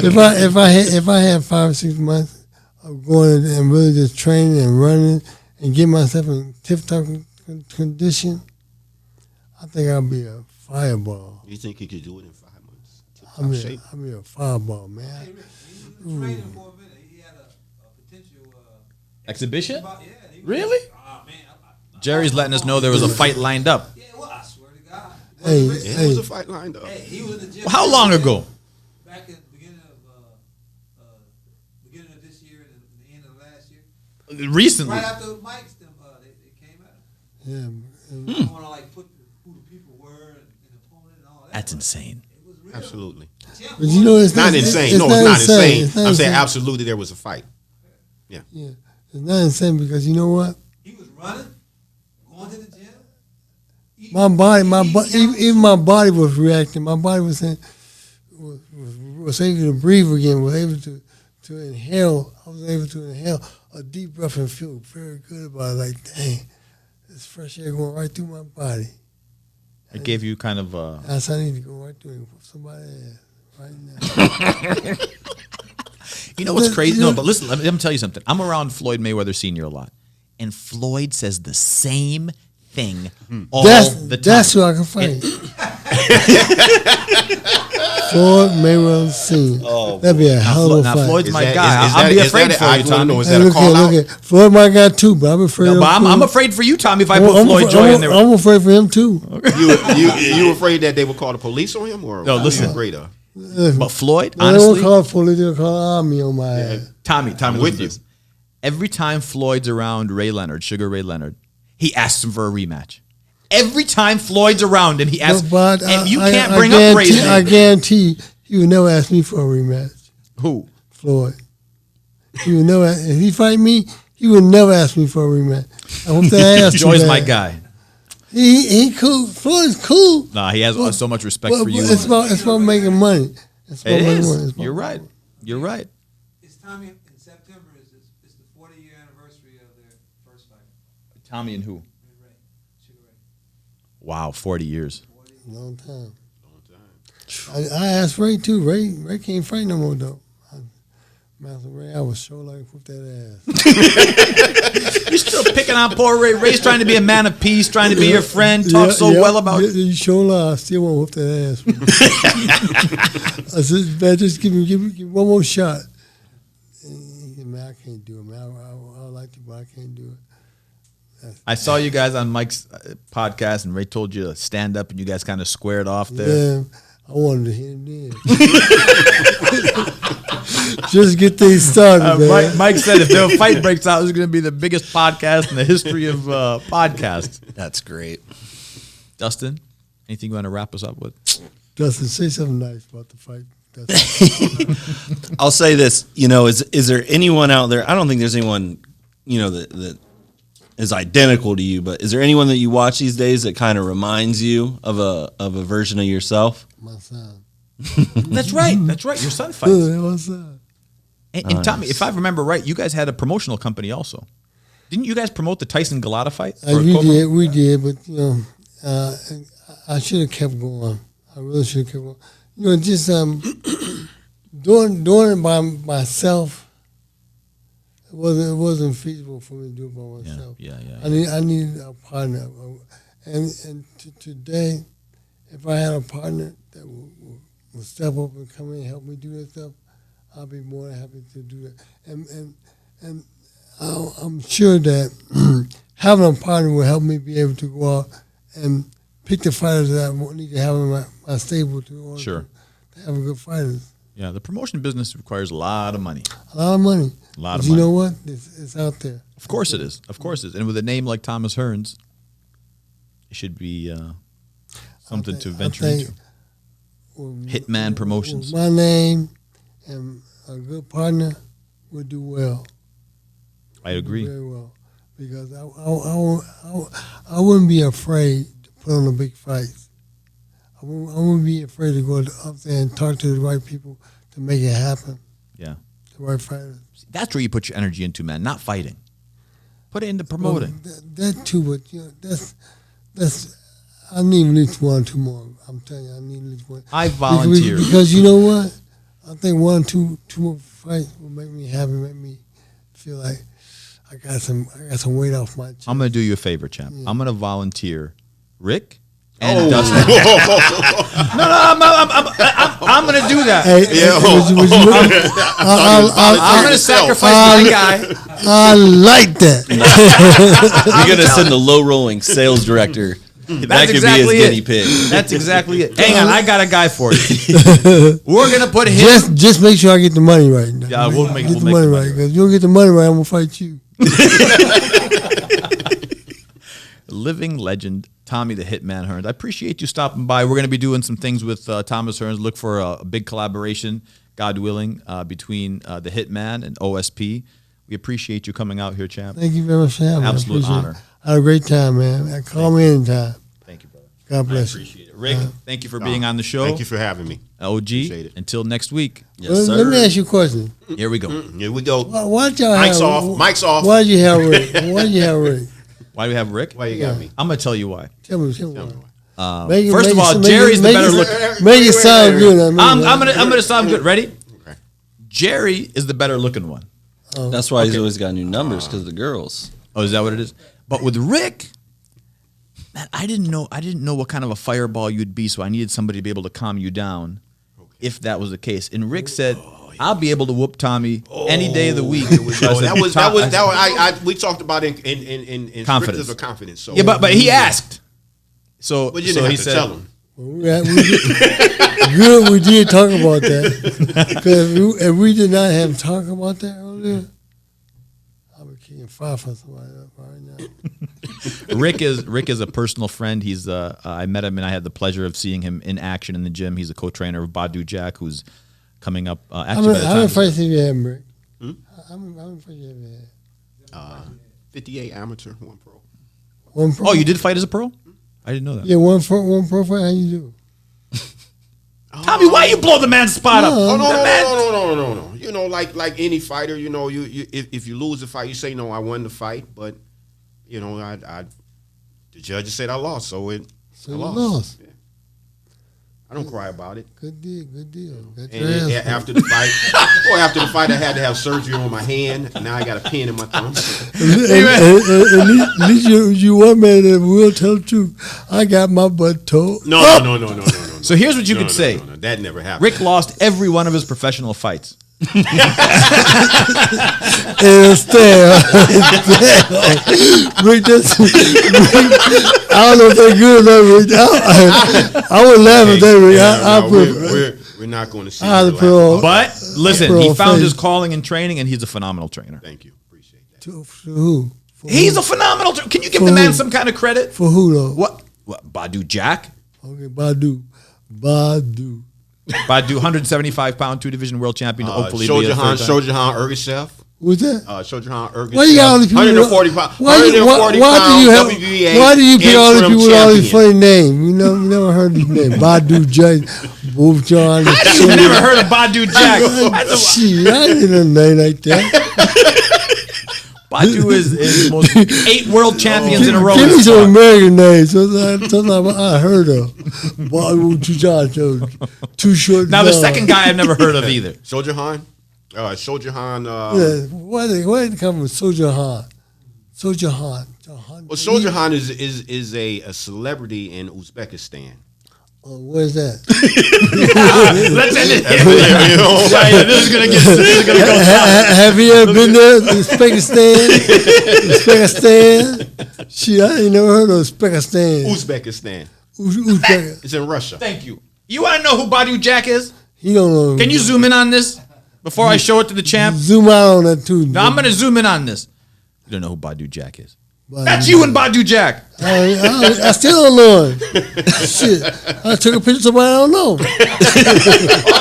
If I had 5 or 6 months of going and really just training and running and get myself in tip-top condition, I think I'll be a fireball. You think you could do it in 5 months? I'll be a fireball, man. He was training for a minute. He had a potential Exhibition? he was, Really? Oh, man. Jerry's letting us know there was a fight lined up. Yeah, well, I swear to God. Hey, Yeah, it was a fight lined up. Hey, he was in the gym. Well, how long ago? Back at the beginning of this year and the end of last year. Recently. Right after Mike's, they came out. yeah. I want to put who the people were and the opponent and all that. That's insane. It was real. Absolutely. But you know, it's Not insane. No, it's not insane. It's not I'm saying insane. absolutely there was a fight. Yeah, it's not insane because you know what? He was running, going to the gym. My body, even my body was reacting. My body was saying, was able to breathe again. Was able to inhale. I was able to inhale a deep breath and feel very good about it. Like, dang, this fresh air going right through my body. It gave you kind of I need to go right through and whoop somebody's ass right now. You know what's crazy? No, but listen, let me tell you something. I'm around Floyd Mayweather Sr. a lot, and Floyd says the same thing all the time. That's who I can fight. Floyd Mayweather Sr. Oh, That'd be a hell of a Now, fight. Floyd's my Is guy. that- I'll be is afraid that for I you, wanna Tommy. know, is Hey, that a call out? look at Floyd my guy too, but I'm afraid No, of but I'm Floyd. afraid for you, Tommy, if I put Floyd Joy in there. I'm afraid for him too. You afraid that they would call the police on him, or No, what listen. you afraid of? But Floyd, They won't honestly, call police, they'll call army on my ass. Tommy, I'm with with you. you. Every time Floyd's around Ray Leonard, Sugar Ray Leonard, he asks him for a rematch. Every time Floyd's around him, he asks. But and you I can't bring up Ray's name. I guarantee he would never ask me for a rematch. Who? Floyd. He would never. If he fight me, he would never ask me for a rematch. I hope that ass. Joy's my guy. He cool. Floyd's cool. Nah, he has so much respect But for you. It's about making money. It's about It making is. money. It's about You're money. right. You're right. It's Tommy in September. Is the 40-year anniversary of their first fight. Tommy and who? Ray, Sugar Ray. Wow, 40 years. Long time. I asked Ray too. Ray can't fight no more though. Master Ray, I was sure like whoop that ass. You're still picking on poor Ray. Ray's trying to be a man of peace, trying to be your friend, talk so well about. You sure lie. I still want to whoop that ass. I said, man, just give me one more shot. And he said, man, I can't do it, man. I like to, but I can't do it. I saw you guys on Mike's podcast, and Ray told you to stand up, and you guys kind of squared off there. Yeah, I wanted to hit him then. Just get things started, man. Mike said if the fight breaks out, this is going to be the biggest podcast in the history of podcasts. That's great. Dustin, anything you want to wrap us up with? Dustin, say something nice about the fight. Dustin. I'll say this. Is there anyone out there? I don't think there's anyone, that is identical to you. But is there anyone that you watch these days that kind of reminds you of a version of yourself? My son. That's right. That's right. Your son fights. What's up? And Tommy, if I remember right, you guys had a promotional company also. Didn't you guys promote the Tyson Galata fight? We did, but I should have kept going. I really should have kept going. Just doing it by myself. It wasn't feasible for me to do it by myself. Yeah. I needed a partner, and today, if I had a partner that would step up and come in and help me do that stuff, I'll be more than happy to do that. And I'm sure that having a partner will help me be able to go out and pick the fighters that I need to have in my stable to have a good fighters. Yeah, the promotion business requires a lot of money. A lot of money. A lot but of you money. know what? It's out there. Of course it is. Of course it is. And with a name like Thomas Hearns, it should be something to venture into. Hitman Promotions. With my name and a good partner would do well. I agree. Very well. Because I wouldn't be afraid to put on the big fights. I wouldn't be afraid to go up there and talk to the right people to make it happen. Yeah. The right fighters. That's where you put your energy into, man, not fighting. Put it into promoting. Well, that too, but that's I need at least one or two more. I'm telling you, I need at least one. I volunteer. Because you know what? I think one, two more fights will make me happy, make me feel like I got some weight off my chest. I'm going to do you a favor, champ. I'm going to volunteer Rick and Dustin. I'm going to do that. Hey, I'm going to sacrifice my guy. I like that. You're going to send the low-rolling sales director. That could exactly be his guinea pig. That's exactly it. Hang on, I got a guy for you. We're going to put him. Just make sure I get the money right. Yeah, we'll make the the money money right. Because you don't get the money right, I'm going to fight you. Living legend, Tommy the Hitman Hearns. I appreciate you stopping by. We're going to be doing some things with Thomas Hearns. Look for a big collaboration, God willing, between the Hitman and OSP. We appreciate you coming out here, champ. Thank you very much for having me. Absolute honor. I had a great time, man. Call me anytime. Thank you, brother. God bless you. Appreciate it. Rick, thank you for being on the show. Thank you for having me. OG, Appreciate it. until next week. Yes, Well, sir. let me ask you a question. Here we go. Here we go. Why'd y'all Mike's have, off. Mike's off. Why'd you have Rick? Why'd you have Rick? Why do we have Rick? Why you got me? I'm going to tell you why. Tell me Tell me why. why. First of all, Jerry's the better looking. Make it sound good. I'm gonna sound good. Ready? Okay. Jerry is the better looking one. That's why he's always got new numbers because of the girls. Oh, is that what it is? But with Rick, man, I didn't know what kind of a fireball you'd be, so I needed somebody to be able to calm you down, if that was the case. And Rick said, "I'll be able to whoop Tommy any day of the week." We talked about in Confidence. scriptures of confidence. So Yeah, but he asked. So, But you so didn't he have to said, tell him. Good, we did talk about that. Because if we did not have talk about that earlier, I would kick fire for somebody up right now. Rick is a personal friend. He's I met him and I had the pleasure of seeing him in action in the gym. He's a co-trainer of Badu Jack, who's coming up. How many fights have you had, Rick? Hmm? How many fights have you had? 58 amateur, 1 pro. One pro? Oh, you did fight as a pro? I didn't know that. Yeah, one pro fight. How you do? Tommy, why you blow the man's spot up? Oh The man- no. You know, like any fighter, you know, you if you lose the fight, you say no, I won the fight, but you know, I the judges said I lost, so I you lost. lost. Yeah. I don't cry about it. Good deal. Got your And ass after the fight, I had to have surgery on my hand. Now I got a pin in my thumb. At least you one man that will tell the truth. I got my butt told. No. So here's what you No, could say. No, that never happened. Rick lost every one of his professional fights. And stand. Rick, I don't know if they're good or not, Rick. I would laugh at that, Rick. We're not going to see. I'll you put on- But listen, Pro he found face. his calling in training, and he's a phenomenal trainer. Thank you. Appreciate that. To who? For He's who? a phenomenal trainer. Can you give For the man who? some kind of credit? For who though? What? Badu Jack? Okay, Badu. Badu. Badu, 175-pound, 2-division world champion. Hopefully, be a third time. Shojahan Ergashev. Who's that? Shojahan Ergashev. Why you got all these people? 140 pounds. Why do you WBA. Why do you pick all these interim people with all these champion. funny names? You never heard these names. Badu J. Wolf John. I've never heard of Badu Jack. Shit, I didn't know a name like that. Badu is most 8 world champions in a row. Give in me his some sport. American names. Sometimes I heard of. Badu John. Too short. Now, the John. second guy I've never heard of either. Shojahan. Shojahan. Yeah, why they come with Sojahan? Sojahan. Well, Shojahan is a celebrity in Uzbekistan. Where's that? Let's end it here. Yeah, this is gonna go south. Have you ever been there? Uzbekistan? Uzbekistan? Shit, I ain't never heard of Uzbekistan. Uzbekistan. Uzbek. It's in Russia. Thank you. You want to know who Badu Jack is? He don't know. Can you zoom in on this before I show it to the champ? Zoom out on that too. Now I'm gonna zoom in on this. You don't know who Badu Jack is. Badu That's you and Badu Jack. I still don't know him. Shit, I took a picture of somebody I don't know. Oh,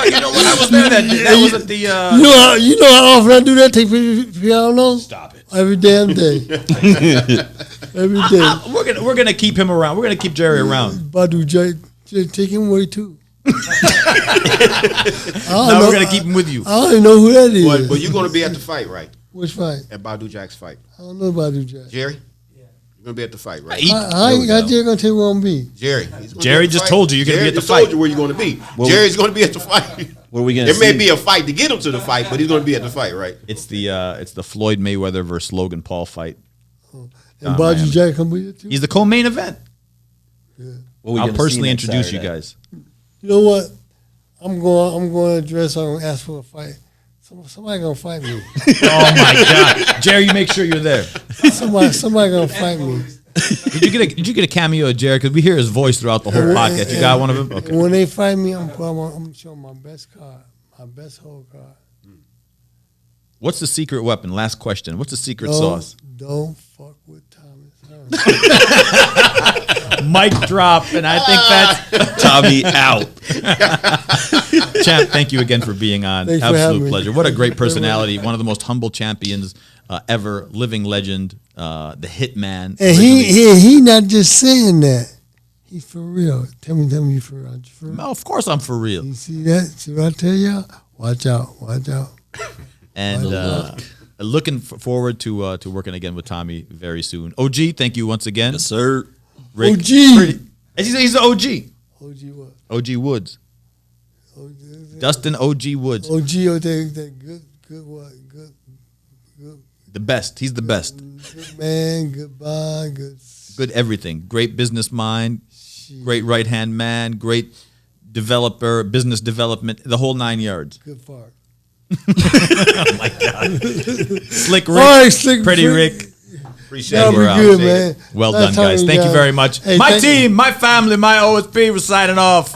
you know what? I was there that was at the. You know how often I do that? Take pictures of people I don't know. Stop it. Every damn day. Every day. We're gonna keep him around. We're gonna keep Jerry around. Badu J. Take him away too. Now we're gonna keep him with you. I don't even know who that is. But you're going to be at the fight, right? Which fight? At Badu Jack's fight. I don't know Badu Jack. Jerry? You're going to be at the fight, right? I ain't got Jerry gonna tell you where I'm be. Jerry. he's gonna Jerry be at the just fight. told you you're gonna be Jerry at the just told fight. you where you're going to be. Jerry's going to be at the fight. What are we going to There see? may be a fight to get him to the fight, but he's going to be at the fight, right? It's the Floyd Mayweather versus Logan Paul fight. And Badu Miami. Jack come be there too. He's the co-main event. What are we I'll gonna see personally next introduce you Saturday? guys. You know what? I'm going to dress up and ask for a fight. Somebody gonna fight me. Oh my God, Jerry, you make sure you're there. Somebody gonna fight me. Did you get a cameo of Jerry? Because we hear his voice throughout the whole podcast. You got one of them? Okay. When they fight me, I'm showing my best card, my best whole card. What's the secret weapon? Last question. What's the secret sauce? Don't fuck with Thomas Hearns. Mic drop, and I think that's Tommy out. Champ. Thank you again for being on. Thanks for having Absolute me. pleasure. What a great personality. One of the most humble champions ever. Living legend. The Hitman. And he not just saying that. He's for real. Tell me you for real. Aren't you for real? No, of course I'm for real. You see that? See what I tell y'all? Watch out. And looking forward to working again with Tommy very soon. OG, thank you once again. Yes, sir. Rick, OG. He's the OG. OG what? OG Woods. OG, Dustin OG Woods. OG, that good what? Good The best. He's the best. man, good bond, Good everything. Great business mind. Great right-hand man. Great developer, business development, the whole 9 yards. good fart. Oh, my God. Slick Rick. All right, Slick Pretty Rick. Rick. Appreciate That'll it. be out. good, man. Well Last done, guys. time, Thank you very much. Hey, My thank you. team, my family, my OSP, we're signing off.